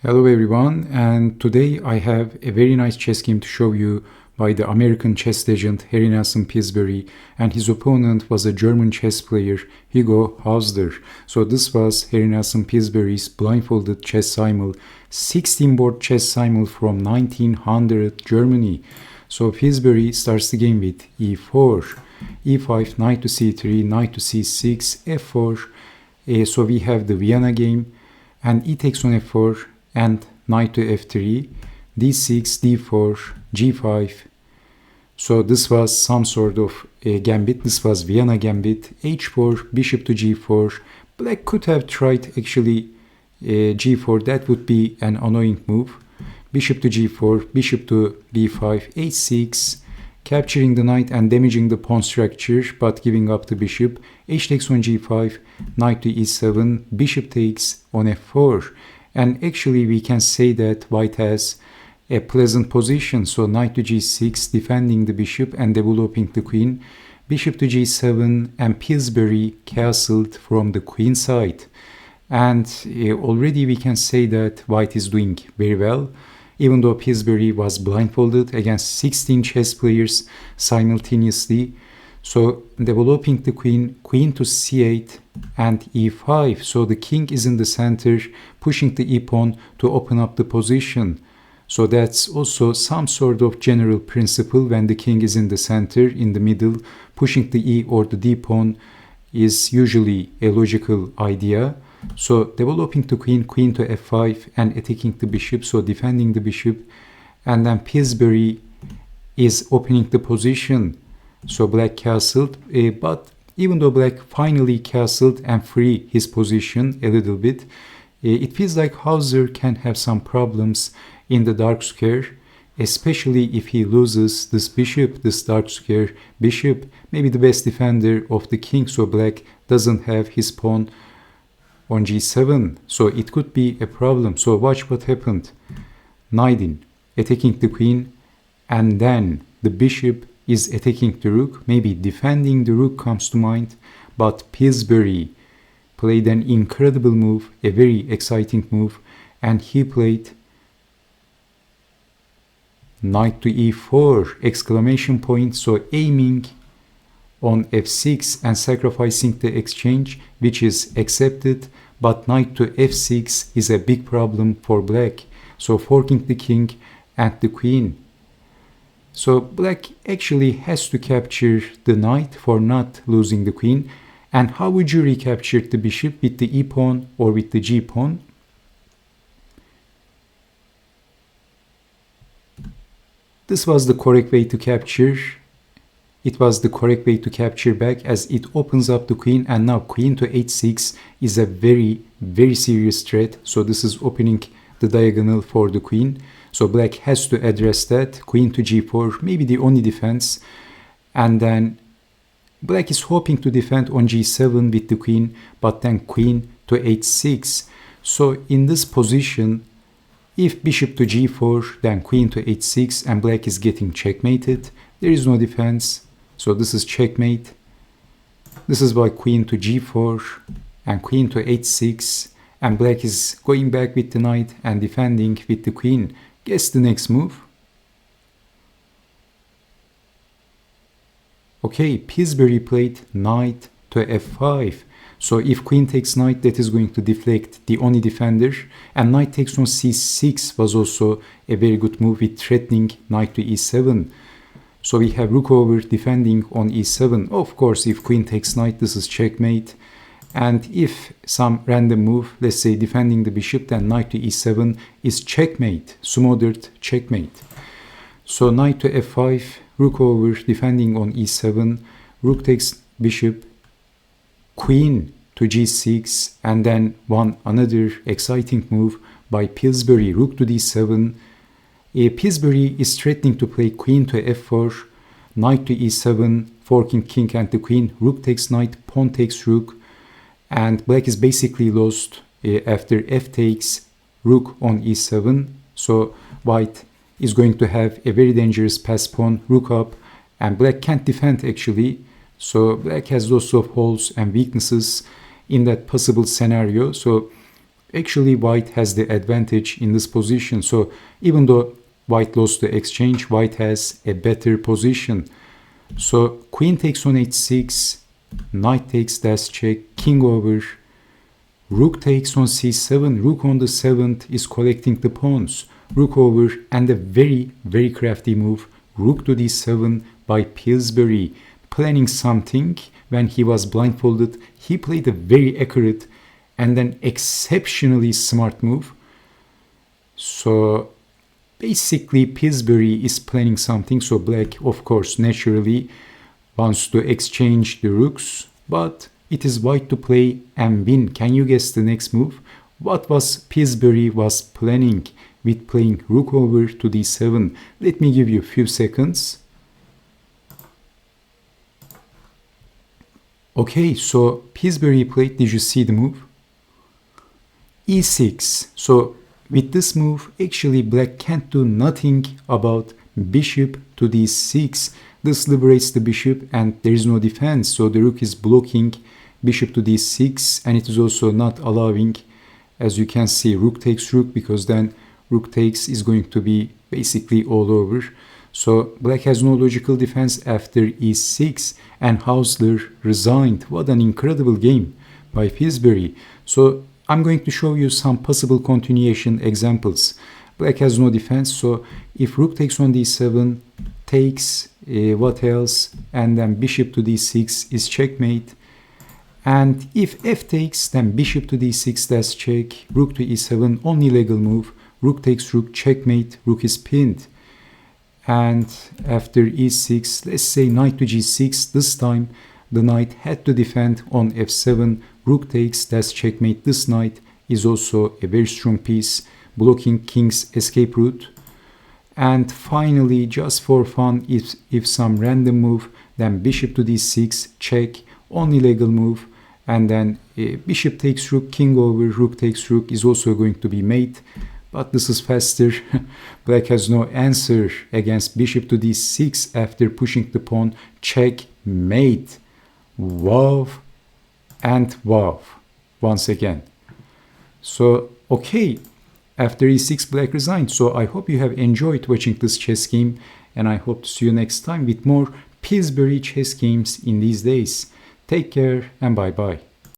Hello everyone, and today I have a very nice chess game to show you by the American chess legend Harry Nelson Pillsbury, and his opponent was a German chess player Hugo Haeusler. So this was Harry Nelson Pillsbury's blindfolded chess simul, 16-board chess simul from 1900 Germany. So Pillsbury starts the game with e4, e5, knight to c3, knight to c6, f4. So we have the Vienna game, and e takes on f4, and knight to f3, d6, d4, g5. So this was some sort of a gambit. This was Vienna gambit. h4, bishop to g4. Black could have tried actually g4. That would be an annoying move. Bishop to g4, bishop to b5, h6, capturing the knight and damaging the pawn structure, but giving up the bishop. H takes on g5, knight to e7, bishop takes on f4. And actually we can say that white has a pleasant position. So knight to g6, defending the bishop and developing the queen. Bishop to g7, and Pillsbury castled from the queen side. And already we can say that white is doing very well, even though Pillsbury was blindfolded against 16 chess players simultaneously. So developing the queen, queen to c8 and e5. So the king is in the center, pushing the e-pawn to open up the position. So that's also some sort of general principle. When the king is in the center, in the middle, pushing the e or the d-pawn is usually a logical idea. So developing the queen, queen to f5 and attacking the bishop, so defending the bishop. And then Pillsbury is opening the position. So black castled, but even though black finally castled and free his position a little bit, it feels like Haeusler can have some problems in the dark square, especially if he loses this bishop, this dark square bishop, maybe the best defender of the king, so black doesn't have his pawn on g7, so it could be a problem. So watch what happened. Knight in, attacking the queen, and then the bishop is attacking the rook. Maybe defending the rook comes to mind, but Pillsbury played an incredible move, a very exciting move, and he played knight to e4, exclamation point, so aiming on f6 and sacrificing the exchange, which is accepted, but knight to f6 is a big problem for black, so forking the king and the queen. So black actually has to capture the knight for not losing the queen. And how would you recapture the bishop, with the e-pawn or with the g-pawn? This was the correct way to capture. It was the correct way to capture back, as it opens up the queen, and now queen to h6 is a very, very serious threat. So this is opening the diagonal for the queen. So black has to address that. Queen to g4, maybe the only defense. And then black is hoping to defend on g7 with the queen, but then queen to h6. So in this position, if bishop to g4, then queen to h6, and black is getting checkmated. There is no defense. So this is checkmate. This is why queen to g4 and queen to h6, and black is going back with the knight and defending with the queen. Guess the next move. Okay, Pillsbury played knight to f5. So if queen takes knight, that is going to deflect the only defender. And knight takes on c6 was also a very good move, with threatening knight to e7. So we have rook over defending on e7. Of course, if queen takes knight, this is checkmate. And if some random move, let's say defending the bishop, then knight to e7 is checkmate, smothered checkmate. So knight to f5, rook over, defending on e7, rook takes bishop, queen to g6, and then another exciting move by Pillsbury, rook to d7. Pillsbury is threatening to play queen to f4, knight to e7, forking king and the queen, rook takes knight, pawn takes rook, and black is basically lost after f takes, rook on e7. So white is going to have a very dangerous pass pawn, rook up, and black can't defend actually. So black has lots of holes and weaknesses in that possible scenario. So Actually, white has the advantage in this position. So even though white lost the exchange, white has a better position. So queen takes on h6, knight takes dash check, king over, rook takes on c7, rook on the 7th is collecting the pawns, rook over, and a very, very crafty move, rook to d7 by Pillsbury, planning something. When he was blindfolded, he played a very accurate and then exceptionally smart move. So basically Pillsbury is planning something. So black, of course, naturally wants to exchange the rooks, but it is white to play and win. Can you guess the next move? What was Pillsbury was planning with playing rook over to d7? Let me give you a few seconds. Okay, so Pillsbury played, did you see the move? e6. So with this move, actually black can't do nothing about bishop to d6. This liberates the bishop and there is no defense. So the rook is blocking bishop to d6, and it is also not allowing, as you can see, rook takes rook, because then rook takes is going to be basically all over. So black has no logical defense after e6, and Haeusler resigned. What an incredible game by Pillsbury. So I'm going to show you some possible continuation examples. Black has no defense, so if rook takes on d7, takes, what else? And then bishop to d6 is checkmate. And if f takes, then bishop to d6, that's check, rook to e7, only legal move, rook takes rook, checkmate, rook is pinned. And after e6, let's say knight to g6, this time the knight had to defend on f7, rook takes, that's checkmate. This knight is also a very strong piece, blocking king's escape route. And finally, just for fun, if some random move, then bishop to d6, check, only legal move. And then bishop takes rook, king over, rook takes rook is also going to be mate. But this is faster. Black has no answer against bishop to d6 after pushing the pawn. Checkmate. Wow and wow once again. So okay, after e6 black resigned. So I hope you have enjoyed watching this chess game, and I hope to see you next time with more Pillsbury chess games in these days. Take care and bye bye.